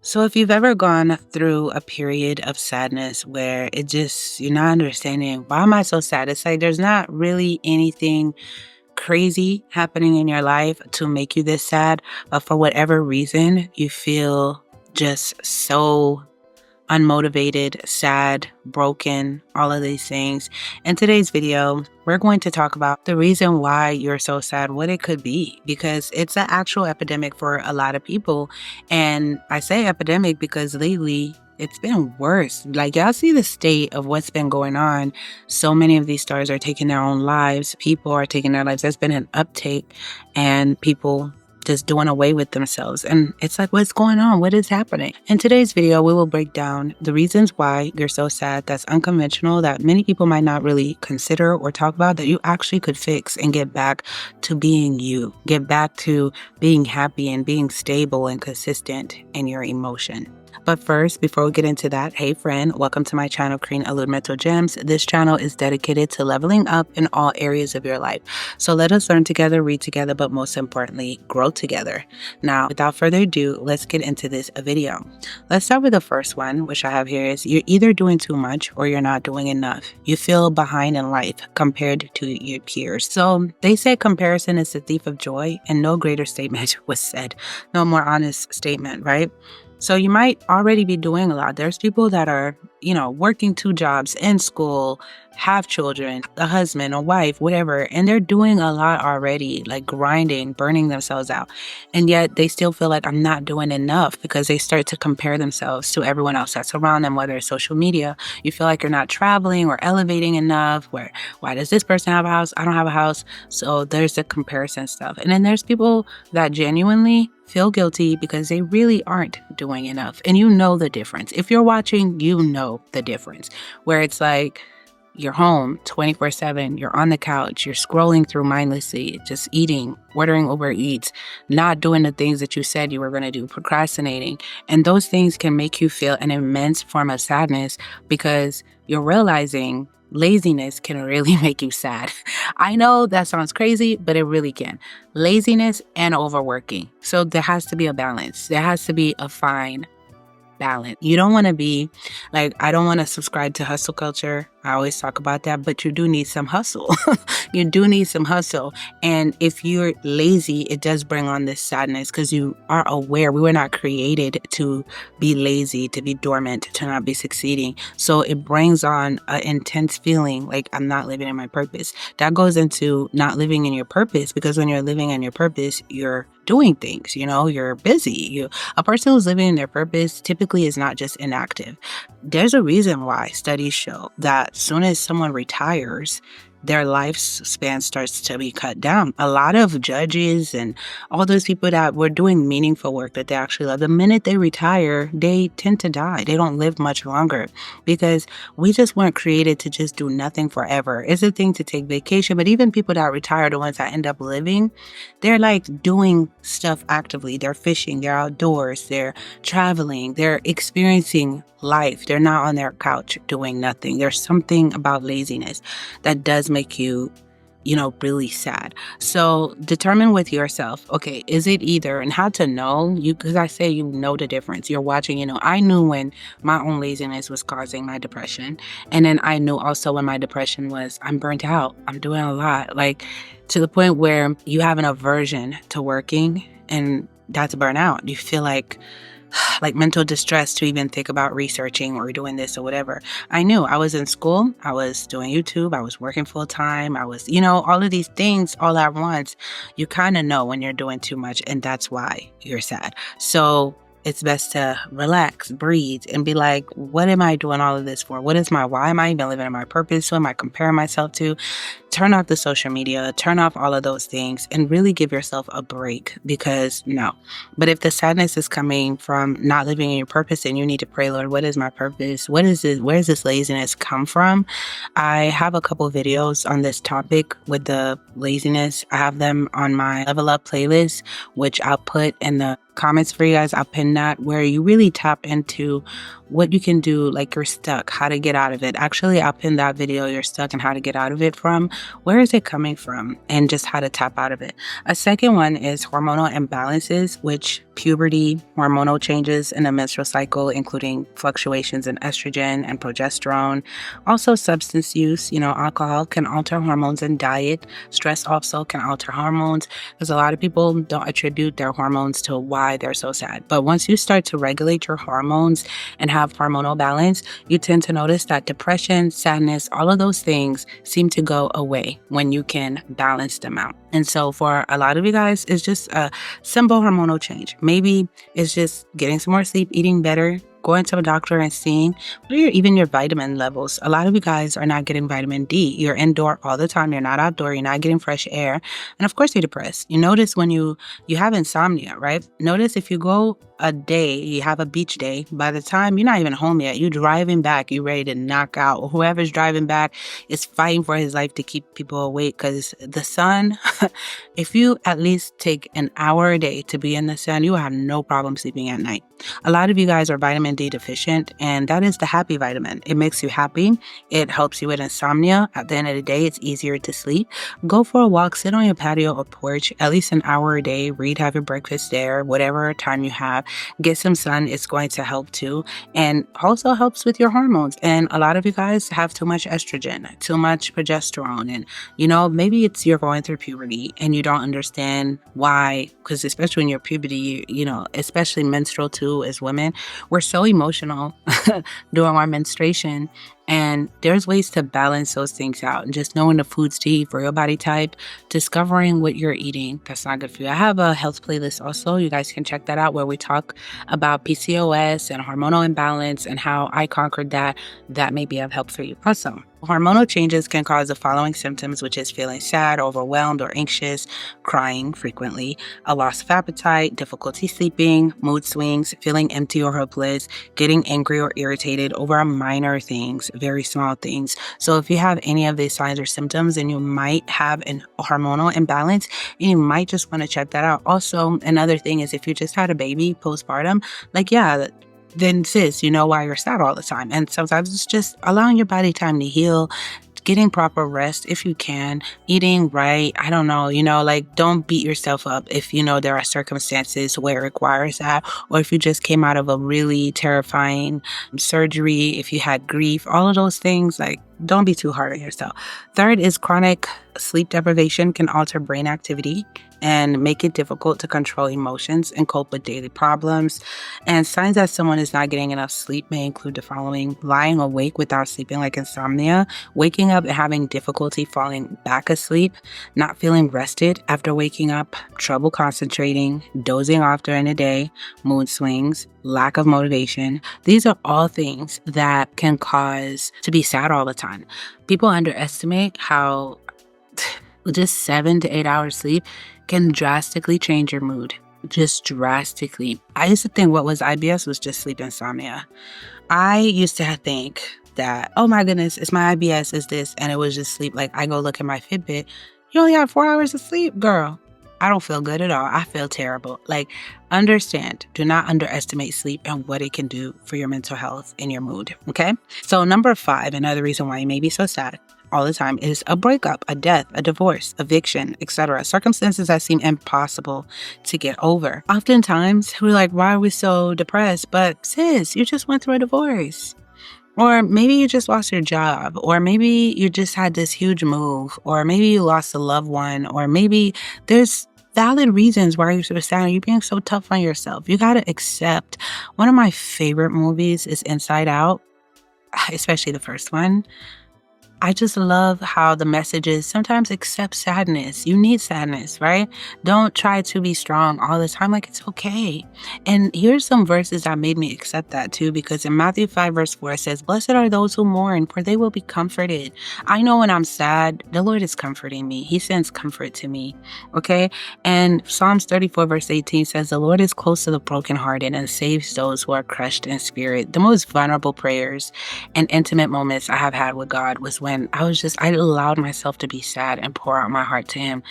So if you've ever gone through a period of sadness where you're not understanding, why am I so sad? It's like there's not really anything crazy happening in your life to make you this sad, but for whatever reason, you feel just so unmotivated, sad, broken, all of these things. In today's video, we're going to talk about the reason why you're so sad, what it could be, because it's an actual epidemic for a lot of people. And I say epidemic because lately it's been worse. Like, y'all see the state of what's been going on. So many of these stars are taking their own lives. People are taking their lives. There's been an uptake and people just doing away with themselves. And it's like, what's going on? What is happening? In today's video, we will break down the reasons why you're so sad that's unconventional, that many people might not really consider or talk about, that you actually could fix and get back to being you. Get back to being happy and being stable and consistent in your emotion. But first, before we get into that, hey friend, welcome to my channel, Creating Elude Mental Gems. This channel is dedicated to leveling up in all areas of your life. So let us learn together, read together, but most importantly, grow together. Now, without further ado, let's get into this video. Let's start with the first one, which I have here is you're either doing too much or you're not doing enough. You feel behind in life compared to your peers. So they say comparison is the thief of joy, and no greater statement was said. No more honest statement, right? So you might already be doing a lot. There's people that are, working 2 jobs, in school, have children, a husband, a wife, whatever, and they're doing a lot already, like grinding, burning themselves out. And yet they still feel like I'm not doing enough because they start to compare themselves to everyone else that's around them, whether it's social media. You feel like you're not traveling or elevating enough. Why does this person have a house? I don't have a house. So there's the comparison stuff. And then there's people that genuinely feel guilty because they really aren't doing enough. And you know the difference. If you're watching, you know the difference. Where it's like you're home 24/7, you're on the couch, you're scrolling through mindlessly, just eating, ordering Uber Eats, not doing the things that you said you were going to do, procrastinating. And those things can make you feel an immense form of sadness because you're realizing laziness can really make you sad. I know that sounds crazy, but it really can. Laziness and overworking. So there has to be a balance. There has to be a fine balance. You don't want to be like, I don't want to subscribe to hustle culture. I always talk about that, but you do need some hustle. You do need some hustle. And if you're lazy, it does bring on this sadness because you are aware we were not created to be lazy, to be dormant, to not be succeeding. So it brings on an intense feeling like I'm not living in my purpose. That goes into not living in your purpose, because when you're living in your purpose, you're doing things, you're busy. A person who's living in their purpose typically is not just inactive. There's a reason why studies show that as soon as someone retires, their lifespan starts to be cut down. A lot of judges and all those people that were doing meaningful work that they actually love, the minute they retire, they tend to die. They don't live much longer because we just weren't created to just do nothing forever. It's a thing to take vacation, but even people that retire, the ones that end up living, they're like doing stuff actively. They're fishing, they're outdoors, they're traveling, they're experiencing life. They're not on their couch doing nothing. There's something about laziness that does make you, really sad. So determine with yourself, okay, is it either, and how to know, because I say you know the difference. You're watching, I knew when my own laziness was causing my depression. And then I knew also when my depression was, I'm burnt out. I'm doing a lot, like to the point where you have an aversion to working, and that's burnout. You feel like mental distress to even think about researching or doing this or whatever. I knew I was in school, I was doing YouTube, I was working full time, I was, all of these things all at once. You kind of know when you're doing too much, and that's why you're sad. So it's best to relax, breathe, and be like, what am I doing all of this for? Why am I even living in my purpose? Who am I comparing myself to? Turn off the social media, turn off all of those things, and really give yourself a break, because no. But if the sadness is coming from not living in your purpose, then you need to pray, Lord, what is my purpose? What is this? Where does this laziness come from? I have a couple videos on this topic with the laziness. I have them on my Level Up playlist, which I'll put in the comments for you guys. I'll pin that, where you really tap into what you can do, like you're stuck, how to get out of it. Actually, I'll pin that video, you're stuck and how to get out of it from. Where is it coming from? And just how to tap out of it. A second one is hormonal imbalances, which puberty, hormonal changes in the menstrual cycle, including fluctuations in estrogen and progesterone. Also, substance use, alcohol can alter hormones, and diet. Stress also can alter hormones, because a lot of people don't attribute their hormones to why they're so sad. But once you start to regulate your hormones and have hormonal balance, you tend to notice that depression, sadness, all of those things seem to go away when you can balance them out. And so for a lot of you guys, it's just a simple hormonal change. Maybe it's just getting some more sleep, eating better, going to a doctor and seeing even your vitamin levels. A lot of you guys are not getting vitamin D. You're indoor all the time. You're not outdoor. You're not getting fresh air. And of course, you're depressed. You notice when you have insomnia, right? Notice if you go a day, you have a beach day, by the time you're not even home yet, you're driving back, you're ready to knock out. Whoever's driving back is fighting for his life to keep people awake, because the sun, if you at least take an hour a day to be in the sun, you will have no problem sleeping at night. A lot of you guys are vitamin D deficient, and that is the happy vitamin. It makes you happy. It helps you with insomnia. At the end of the day, it's easier to sleep. Go for a walk, sit on your patio or porch, at least an hour a day, read, have your breakfast there, whatever time you have. Get some sun. It's going to help too. And also helps with your hormones. And a lot of you guys have too much estrogen, too much progesterone. And, maybe you're going through puberty and you don't understand why, because especially in your puberty, especially menstrual too, as women, we're so emotional during our menstruation. And there's ways to balance those things out, and just knowing the foods to eat for your body type, discovering what you're eating that's not good for you. I have a health playlist also. You guys can check that out, where we talk about PCOS and hormonal imbalance and how I conquered that. That may be of help for you. Also, hormonal changes can cause the following symptoms, which is feeling sad, overwhelmed, or anxious, crying frequently, a loss of appetite, difficulty sleeping, mood swings, feeling empty or hopeless, getting angry or irritated over minor things, very small things. So if you have any of these signs or symptoms, then you might have a hormonal imbalance, and you might just want to check that out. Also, another thing is if you just had a baby postpartum, then sis, you know why you're sad all the time. And sometimes it's just allowing your body time to heal, getting proper rest if you can, eating right. I don't know, don't beat yourself up if there are circumstances where it requires that, or if you just came out of a really terrifying surgery, if you had grief, all of those things, don't be too hard on yourself. Third is chronic sleep deprivation can alter brain activity and make it difficult to control emotions and cope with daily problems. And signs that someone is not getting enough sleep may include the following: lying awake without sleeping, like insomnia, waking up and having difficulty falling back asleep, not feeling rested after waking up, trouble concentrating, dozing off during the day, mood swings, lack of motivation. These are all things that can cause to be sad all the time. People underestimate how just 7 to 8 hours sleep can drastically change your mood. Just drastically. I used to think what was IBS was just sleep insomnia. I used to think that, oh my goodness, it's my IBS, is this, and it was just sleep. I go look at my Fitbit, you only have 4 hours of sleep, girl. I don't feel good at all. I feel terrible. Understand, do not underestimate sleep and what it can do for your mental health and your mood, okay? So number 5, another reason why you may be so sad all the time, is a breakup, a death, a divorce, eviction, etc. Circumstances that seem impossible to get over. Oftentimes, we're like, why are we so depressed? But sis, you just went through a divorce. Or maybe you just lost your job, or maybe you just had this huge move, or maybe you lost a loved one, or maybe there's valid reasons why you're so sad. You're being so tough on yourself. You got to accept. One of my favorite movies is Inside Out, especially the first one. I just love how the message is sometimes accept sadness. You need sadness, right? Don't try to be strong all the time. It's okay. And here's some verses that made me accept that too, because in Matthew 5 verse 4 it says, blessed are those who mourn, for they will be comforted. I know when I'm sad, the Lord is comforting me. He sends comfort to me, okay? And Psalms 34 verse 18 says, the Lord is close to the brokenhearted and saves those who are crushed in spirit. The most vulnerable prayers and intimate moments I have had with God was when I allowed myself to be sad and pour out my heart to Him.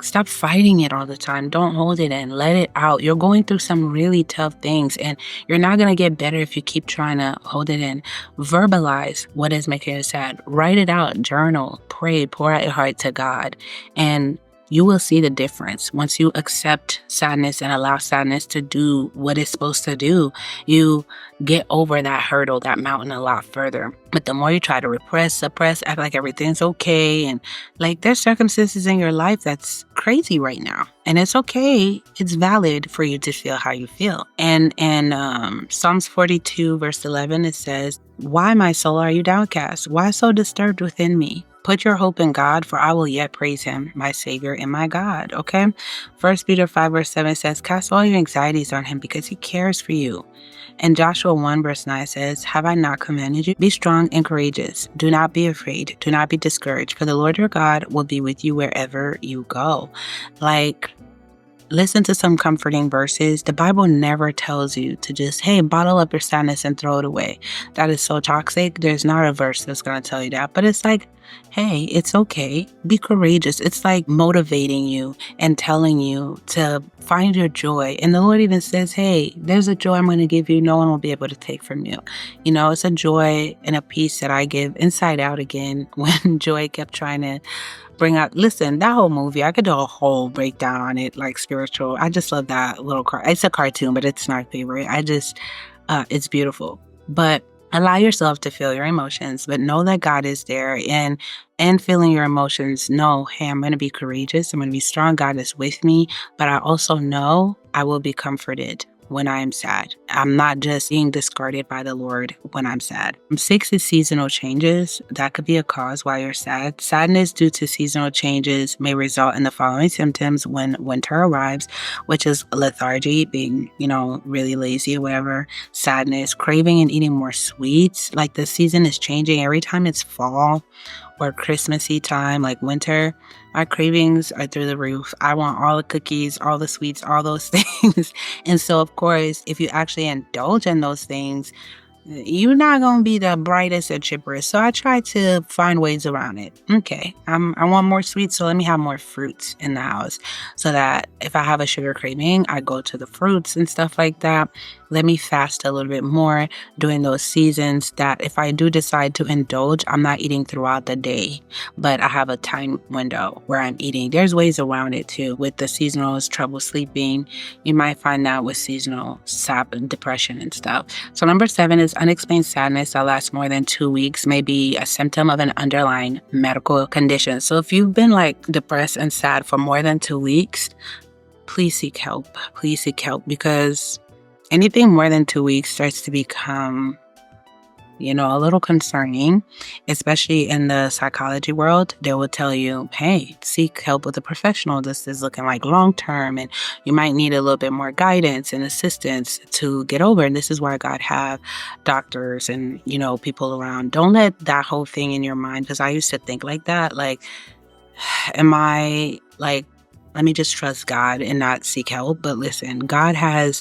Stop fighting it all the time. Don't hold it in. Let it out. You're going through some really tough things, and you're not going to get better if you keep trying to hold it in. Verbalize what is making you sad. Write it out. Journal. Pray. Pour out your heart to God. And you will see the difference. Once you accept sadness and allow sadness to do what it's supposed to do, you get over that hurdle, that mountain a lot further. But the more you try to repress, suppress, act like everything's okay, and like there's circumstances in your life that's crazy right now. And it's okay. It's valid for you to feel how you feel. And Psalms 42 verse 11, it says, "Why, my soul, are you downcast? Why so disturbed within me? Put your hope in God, for I will yet praise him, my Savior and my God." Okay? 1 Peter 5 verse 7 says, "Cast all your anxieties on him because he cares for you." And Joshua 1 verse 9 says, "Have I not commanded you? Be strong and courageous. Do not be afraid. Do not be discouraged, for the Lord your God will be with you wherever you go." Like, listen to some comforting verses. The Bible never tells you to just, hey, bottle up your sadness and throw it away. That is so toxic. There's not a verse that's going to tell you that. But it's like, hey, it's okay. Be courageous. It's like motivating you and telling you to find your joy. And the Lord even says, hey, there's a joy I'm going to give you. No one will be able to take from you. You know, it's a joy and a peace that I give inside out again when Joy kept trying to bring out, listen, that whole movie, I could do a whole breakdown on it, like spiritual. I just love that little it's a cartoon, but it's my favorite. It's beautiful. But allow yourself to feel your emotions, but know that God is there, and feeling your emotions, know, hey, I'm going to be courageous. I'm going to be strong. God is with me, but I also know I will be comforted when I am sad. I'm not just being discarded by the Lord when I'm sad. 6 is seasonal changes. That could be a cause why you're sad. Sadness due to seasonal changes may result in the following symptoms when winter arrives, which is lethargy, being, really lazy or whatever. Sadness, craving and eating more sweets. Like the season is changing every time it's fall or Christmassy time, like winter. Our cravings are through the roof. I want all the cookies, all the sweets, all those things. And so, of course, if you actually indulge in those things, you're not going to be the brightest or chipperest. So I try to find ways around it. Okay, I want more sweets, so let me have more fruits in the house so that if I have a sugar craving, I go to the fruits and stuff like that. Let me fast a little bit more during those seasons that if I do decide to indulge, I'm not eating throughout the day, but I have a time window where I'm eating. There's ways around it too. With the seasonals, trouble sleeping, you might find that with seasonal depression and stuff. So number 7 is unexplained sadness that lasts more than 2 weeks, may be a symptom of an underlying medical condition. So if you've been like depressed and sad for more than 2 weeks, please seek help. Please seek help, because anything more than 2 weeks starts to become, a little concerning, especially in the psychology world. They will tell you, hey, seek help with a professional. This is looking like long-term, and you might need a little bit more guidance and assistance to get over. And this is why God have doctors and, people around. Don't let that whole thing in your mind, because I used to think like that. Like, am I like, let me just trust God and not seek help? But listen, God has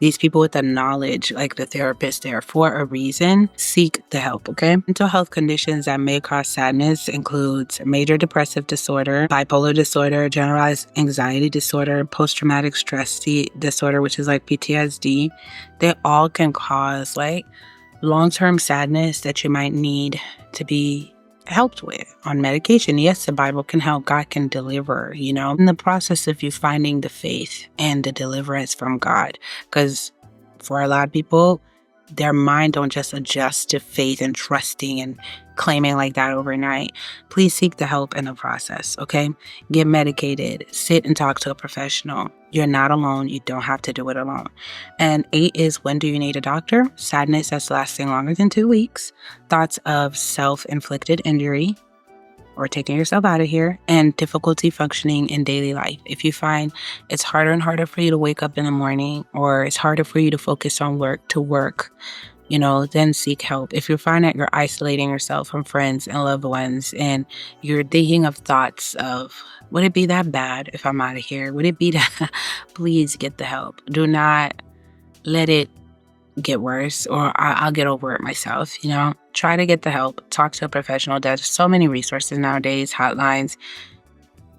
these people with the knowledge, like the therapist, there for a reason. Seek the help, okay? Mental health conditions that may cause sadness includes major depressive disorder, bipolar disorder, generalized anxiety disorder, post-traumatic stress disorder, which is like PTSD. They all can cause like long-term sadness that you might need to be helped with on medication. Yes, the Bible can help. God can deliver, in the process of you finding the faith and the deliverance from God. Because for a lot of people, their mind don't just adjust to faith and trusting and claiming like that overnight. Please seek the help in the process, okay? Get medicated. Sit and talk to a professional. You're not alone. You don't have to do it alone. And 8 is, when do you need a doctor? Sadness that's lasting longer than 2 weeks. Thoughts of self-inflicted injury or taking yourself out of here, and difficulty functioning in daily life. If you find it's harder and harder for you to wake up in the morning, or it's harder for you to focus on work, then seek help. If you find that you're isolating yourself from friends and loved ones, and you're thinking of thoughts of, would it be that bad if I'm out of here? Would it be that? Please get the help. Do not let it get worse, or I'll get over it myself. Try to get the help. Talk to a professional. There's so many resources nowadays, hotlines.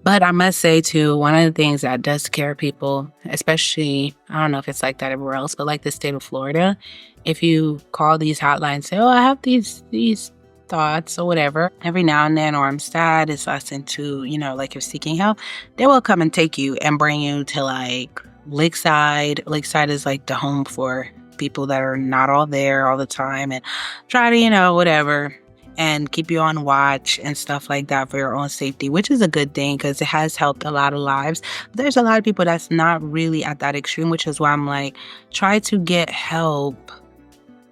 But I must say too, one of the things that does scare people, especially, I don't know if it's like that everywhere else, but like the state of Florida, if you call these hotlines, say, oh, I have these thoughts or whatever. Every now and then, or I'm sad, it's less into, like you're seeking help, they will come and take you and bring you to like Lakeside. Lakeside is like the home for people that are not all there all the time, and try to, whatever, and keep you on watch and stuff like that for your own safety, which is a good thing because it has helped a lot of lives. But there's a lot of people that's not really at that extreme, which is why I'm like, try to get help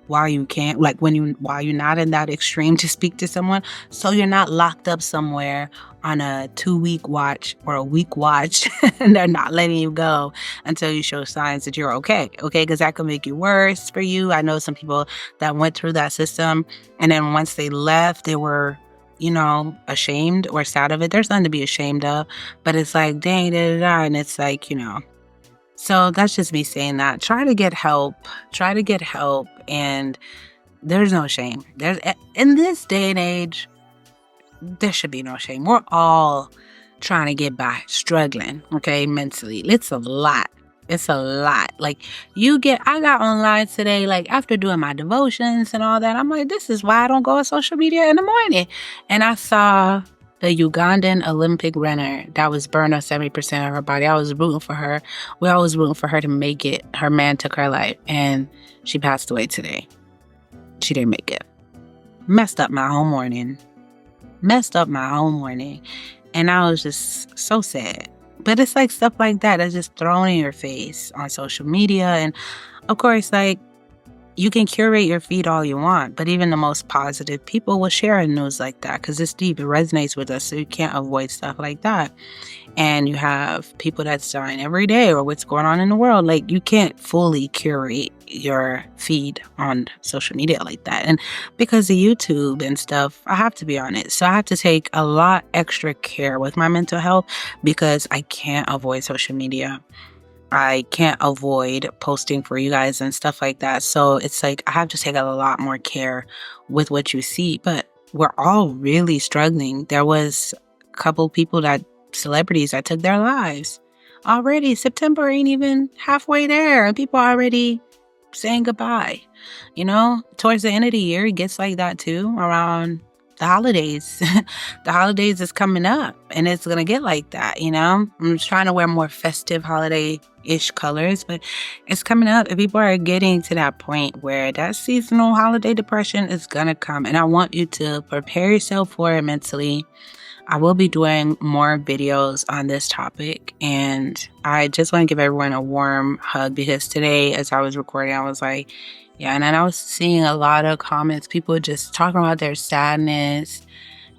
while you can, like while you're not in that extreme, to speak to someone, so you're not locked up somewhere on a 2-week watch or a week watch and they're not letting you go until you show signs that you're okay, because that could make you worse for you. I know some people that went through that system, and then once they left, they were ashamed or sad of it. There's nothing to be ashamed of, but it's like, dang, and it's like, so that's just me saying that. Try to get help, and there's no shame. In this day and age, there should be no shame. We're all trying to get by, struggling, mentally. It's a lot. Like, I got online today, like after doing my devotions and all that, I'm like, this is why I don't go on social media in the morning. And I saw the Ugandan Olympic runner that was burned on 70% of her body. I was rooting for her. We always rooting for her to make it. Her man took her life, and she passed away today. She didn't make it. Messed up my whole morning. And I was just so sad. But it's like stuff like that that's just thrown in your face on social media. And of course, like, you can curate your feed all you want, but even the most positive people will share news like that because it's deep. It resonates with us, so you can't avoid stuff like that. And you have people that's dying every day or what's going on in the world. Like, you can't fully curate your feed on social media like that. And because of YouTube and stuff, I have to be on it. So I have to take a lot extra care with my mental health because I can't avoid social media. I can't avoid posting for you guys and stuff like that. So it's like I have to take a lot more care with what you see. But we're all really struggling. There was a couple celebrities that took their lives already. September ain't even halfway there, and people are already saying goodbye. Towards the end of the year, it gets like that too, around the holidays. The holidays is coming up, and it's gonna get like that. I'm just trying to wear more festive holiday-ish colors, but it's coming up, and people are getting to that point where that seasonal holiday depression is gonna come, and I want you to prepare yourself for it mentally. I will be doing more videos on this topic, and I just want to give everyone a warm hug because today, as I was recording, I was like, yeah, and then I was seeing a lot of comments, people just talking about their sadness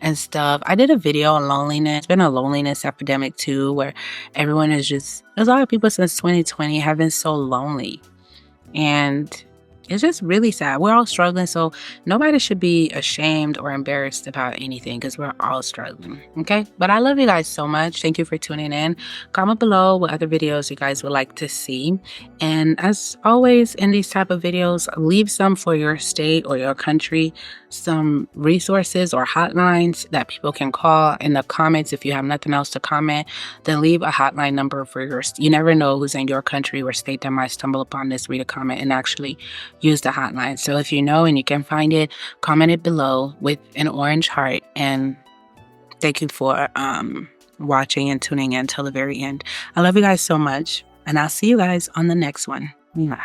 and stuff. I did a video on loneliness. It's been a loneliness epidemic too, where everyone there's a lot of people since 2020 have been so lonely. And it's just really sad. We're all struggling, so nobody should be ashamed or embarrassed about anything because we're all struggling, okay? But I love you guys so much. Thank you for tuning in. Comment below what other videos you guys would like to see. And as always, in these type of videos, leave some for your state or your country, some resources or hotlines that people can call in the comments. If you have nothing else to comment, then leave a hotline number for you never know who's in your country or state that might stumble upon this, read a comment, and actually use the hotline. So if you know and you can find it, comment it below with an orange heart. And thank you for watching and tuning in till the very end. I love you guys so much, and I'll see you guys on the next one. Mwah.